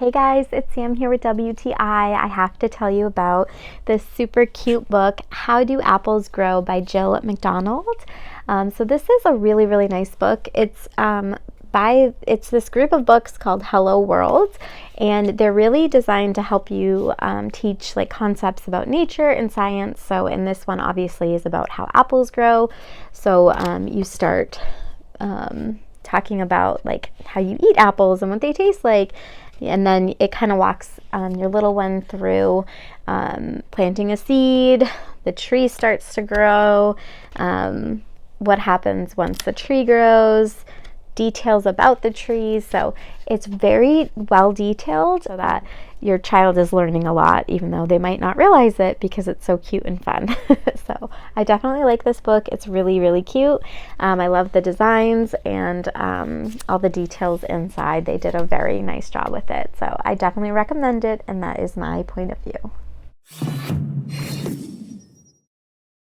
Hey guys, it's Sam here with WTI. I have to tell you about this super cute book, How Do Apples Grow by Jill McDonald. So this is a really nice book. It's this group of books called Hello World, and they're really designed to help you teach like concepts about nature and science. So in this one obviously is about how apples grow. So you start talking about like how you eat apples and what they taste like. And then it kind of walks your little one through planting a seed, the tree starts to grow, what happens once the tree grows, details about the trees. So it's very well detailed so that your child is learning a lot, even though they might not realize it because it's so cute and fun. So I definitely like this book. It's really cute. I love the designs and all the details inside. They did a very nice job with it. So I definitely recommend it, and that is my point of view.